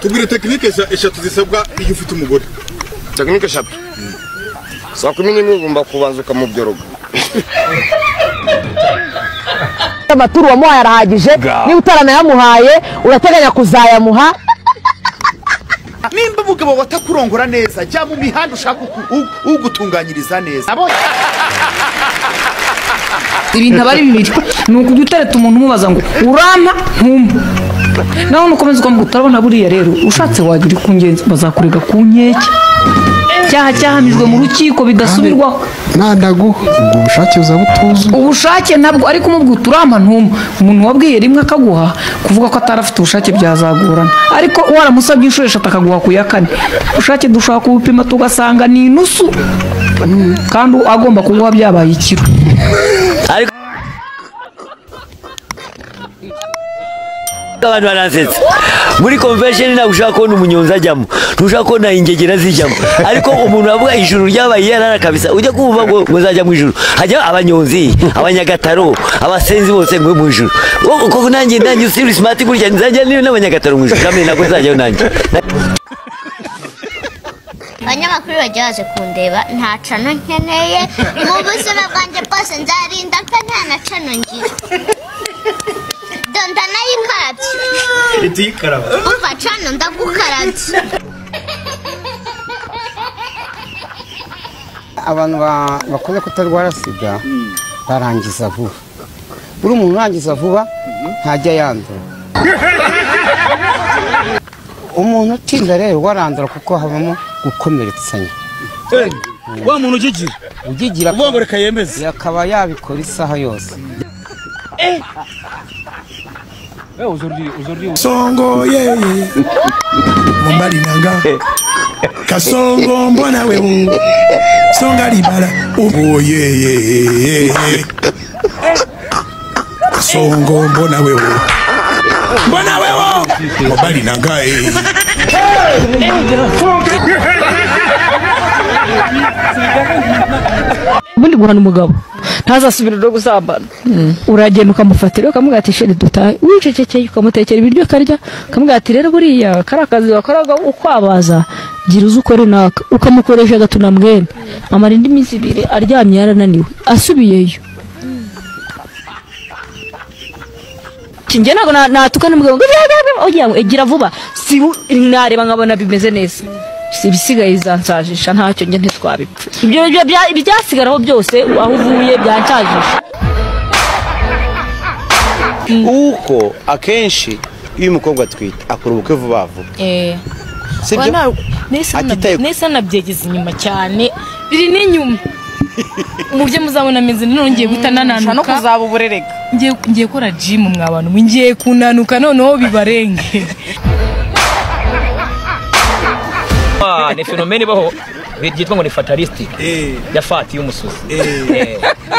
tubwire tekinike eshatu zisabwa iyo ufite umugore. Tekinike eshatu. Saa 10 ugomba kubanza ukamubyoroga. Amaturu wamuhaye arahagije ni utaranayamuhaye urateganya kuzayamuha. Nimba umugabo watakurongora neza jya mu mihanda ushaka ugutunganyiriza neza. Ibintu abari bibiri nuko udutereta umuntu umubaza ngo urampa ntumba naho nukomeza ukamutara buriya rero ushatse wagira kungenza bazakurega ku nkeke cyaha cyahamijwe mu rukiko bidasubirwaho nandaguha ngo ubushake uzabutuza ubushake ntabwo ari kumubwira urampa ntumba umuntu wabwiye rimwe akaguha kuvuga ko atarafite ubushake byazagorana ariko waramusabye inshuro eshatu akaguha ku ya kane ubushake dushaka kubupima tugasanga ni inusu kandi agomba kuguha byabaye ikiro. Abantu baransetsa muri convention ntabwo ushaka kubona umunyonzi ajyamo ntushaka kubona ingegera zijyamo ariko umuntu avuga ijuru ryabaye yarara kabisa ujya kumva ngo muzajya mu ijuru hajya abanyonzi abanyagataro abasenzi bose ngo mu ijuru koko nanjye usiri smart gutya nzajya n'abanyagataro mu ijuru kamwe nako nzajyayo nanjye. Abanyamakuru bajaje kundeba nta cano nkeneye mu buzima bwanjye bwose nzarinda ko nta na cano ngira. Donda nayikarabye. Iti yikaraba. Umva cano ndagukarabye. Abantu bakoze kutarwara sida barangiza vuba. Buri umuntu urangiza vuba ntajya yandura. Umuntu utinda rero warandura kuko habamo gukomeretsanya. Wa muntu ugigira ubwo reka yemeze yakaba yabikora isaha yose. Songo ye Mumbali nanga Kasongo mbona wewe Songa libala oh ye Kasongo mbona wewe Mumbali nanga Bundi guhana umugabo ntazasubira no gusambana uragenda ukamufatira ukamugatisha dutahe wicecekeye ukamutekera ibiryo karya ukamugati rero buriya karakazi wakaraga ukwabaza gira uzukore naka ukamukoresha gatuna mwene amara indi minsi ibiri aryamye yarananiwe asubiyeyo kinge nago natukana umugabo ngo oya egira vuba si nareba nkabona bimeze neza ibisigaye zansajisha ntacyo nge ntitwabipfa ibyo byasigaraho byose aho uvuye byansajisha uko akenshi iyo umukobwa atwite akora ubukwe vuba vuba sibyo nese nabyegeze inyuma cyane biri n'inyuma mubye muzabona meze nongeye gutananuka no kuzaba uburerega ngiye gukora gym mwabantu ngiye kunanuka noneho bibarenge. Ni fenomene baho byitwa ngo ni fatalistic yafati y'umusuzi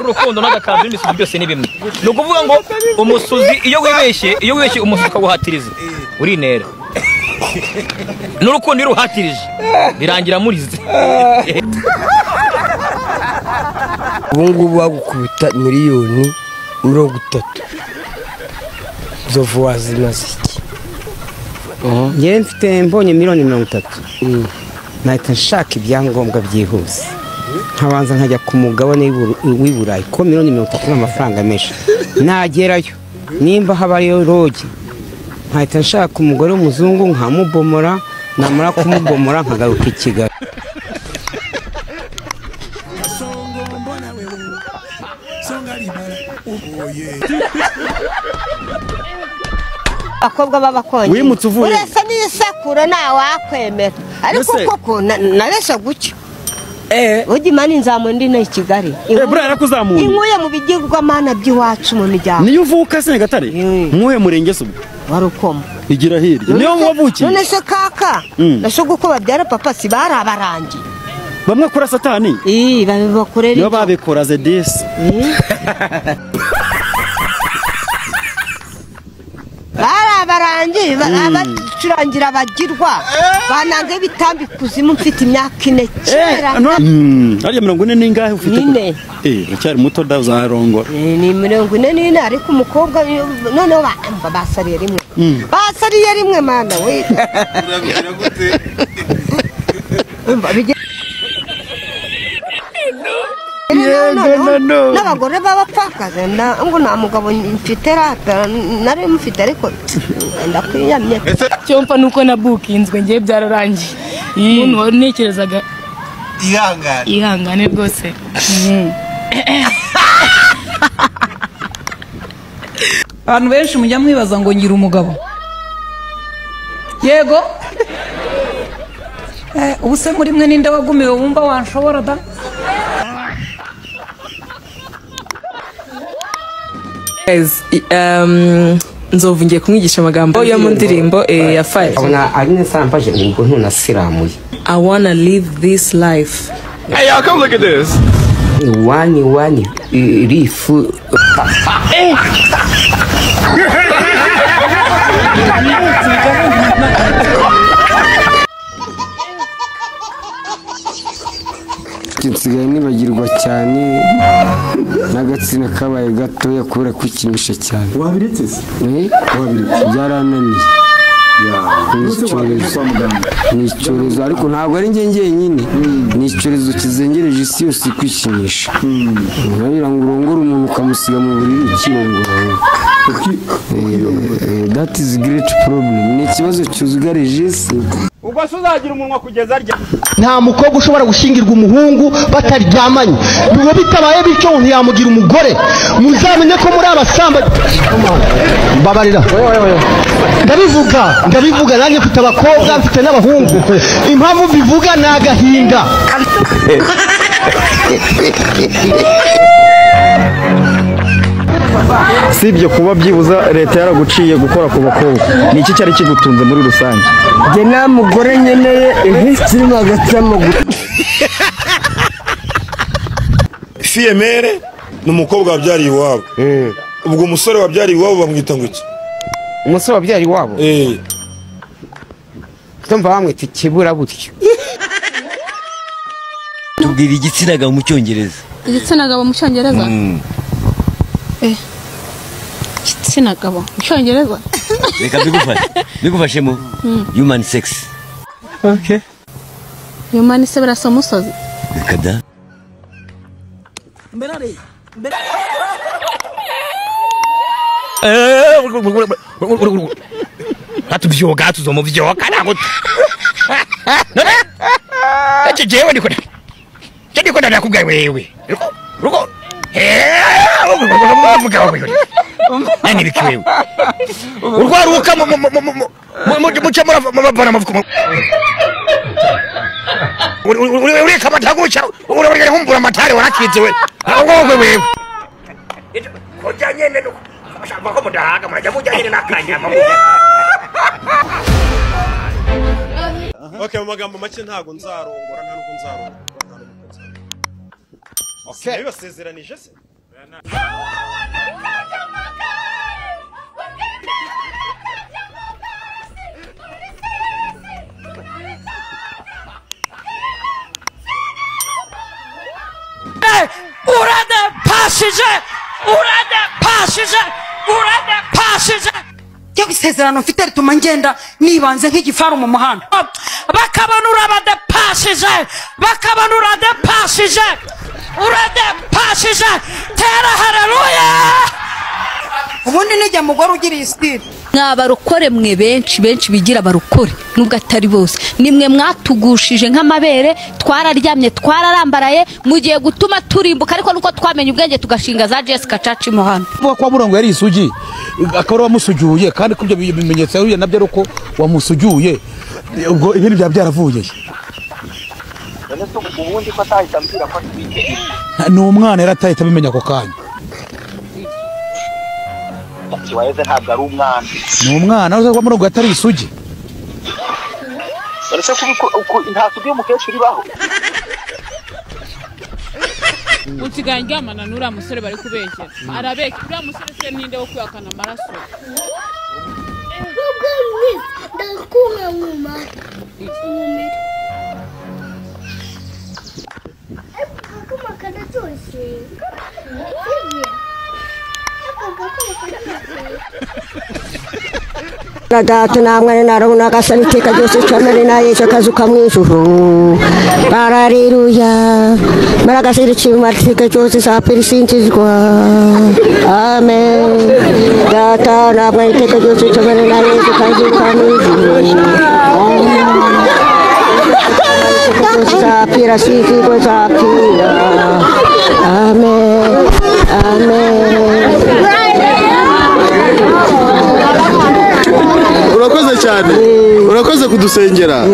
urukundo n'agakanzu n'ibisuzi byose ni bimwe no kuvuga ngo umusuzi iyo wibeshye umusuzi ukaguhatiriza uri nera n'urukundo iruhatirije birangira murize. Ubungubu bagukubita miliyoni 30 zovu wazimaziki ngiye mfite mbonye miliyoni 30 nahita nshaka ibyangombwa byihuse nkabanza nkajya ku mugabane w'Iburayi ko miliyoni 30 n'amafaranga menshi nagerayo nimba habariyo rogi nkahita nshaka umugore w'umuzungu nkamubomora namara kumubomora nkagaruka i Kigali. akobwa babakonye wimutse uvuye urese n'isakura na wakwemera ariko koko naresha gucyo ugimana inzamu ndi na Kigali bura yarakuzamuye inkuye mu bigirwa mana by'iwacu mu miryango niyo uvuka se Gatare nkuye murenge se warukoma igira hirya niyo wavukiye none se kaka nashogo ko babyara papa si barabarangi bamwe kura satani babibakorera niyo babikora zedisi abarangi abacurangira abagirwa bananga ibitambi kuzimu mfite imyaka 4 kera hariya 40 ningahe ufite 4 uracyari muto ndazarongora ni 44 ariko umukobwa none basariye rimwe basariye rimwe mana we n'abagore b'abapfakazi ngo nta mugabo mfite rata nari mufite ariko ndakwiyamye cyompa nuko nabukinzwe ngiye byararangiye umuntu wanekerezaga ihangane rwose abantu benshi mujya mwibaza ngo ngira umugabo yego ubuse muri mwe ninde wagumiwe wumva wanshobora da nzovu ngiye kumwigisha amagambo yo mu ndirimbo ya 5 abona ari nesambaje ngo ntunasiramuye I wanna live this life. Hey y'all, come look at this. Wani rifu nsigaye nibagirwa cyane n'agatsina kabaye gatoya kubera kwikinisha cyane wabiretse se byarananiye ni icyorezo ariko ntabwo ari njye nyine ni icyorezo kizengereje isi yose kwishimisha urabira ngo urongore umuntu ukamusiga mu buriri ukirongora that is great problem ni ikibazo cyuzugarije isi ubwo se uzagira umunwa kugeza arya nta mukobwa ushobora gushingirwa umuhungu bataryamanye niwe bitabaye bityo umuntu yamugira umugore muzamenye ko muri abasamba mbabarira ndabivuga nanjye mfite abakobwa mfite n'abahungu impamvu bivuga ni agahinda si ibyo kuba byibuza leta yaraguciye gukora ku bakobwa ni iki cyari kigutunze muri rusange njye nta mugore nkeneye kirimo hagati y'amaguru fiyemere ni umukobwa wabyariye iwabo ubwo umusore wabyariye iwabo bamwita ngo iki umusore wabyariye iwabo tumva bamwita ikibura gutyo tubwira igitsina gabo mu cyongereza igitsina gabo mu cyongereza igitsina gabo mu cyongereza reka bigufashemo human sex okay human sex birasa umusozi reka da hatubyoga tuzomuvyoka nago ati jewe ndiko ndakubwira wewe ruko nani bikiwewe urwaruka mucamura mabana mavuko ureka mataguca ureka humbura matare warakize we wewe koja nyene bashaka ko mudahaga murajya mujyanye n'akanyama okay mu magambo make ntago nzarongora nta nuko nzarongora okay bibasezeranije se urade pasije cyo isezerano mfite rituma ngenda nibanze nk'igifaru mu muhanda bakabona urade pasije tera haleluya ubundi nijya mugore ugira istiri n'abarokore mwe benshi bigira abarokore nubwo atari bose nimwe mwatugushije nk'amabere twararyamye twararambaraye mugiye gutuma turimbuka ariko nuko twamenye ubwenge tugashinga za Jessica Church mu hano vuga kwa murongo yari isugi akaba wamusujuye kandi kubyo bimenyetso yahuye nabyo ruko wamusujuye ubwo ibintu byaravuye ubundi ko atahita ambwira ko atwite ni umwana yaratahita bimenya ako kanya kiwaheze ntabwo ari umwana ni umwana uza kwa murongo atari isugi uretse ko nta sugi y'umukecuru ibaho usigaye ndyamana n'uriya musore bari kubekera arabeka uriya musore se ninde wo kwihakana amaraso Data namwe narabona gasana iteka ryose cyamare na Yesu kazuka mu ijuru. Haleluya. Maragasira cyuma iteka ryose sapirisinzizwa. Amen. Data namwe iteka ryose cyamare na Yesu kazuka mu ijuru. Sapirisinzizwa sapira. Amen. Amen. Urakoze cyane urakoze kudusengera.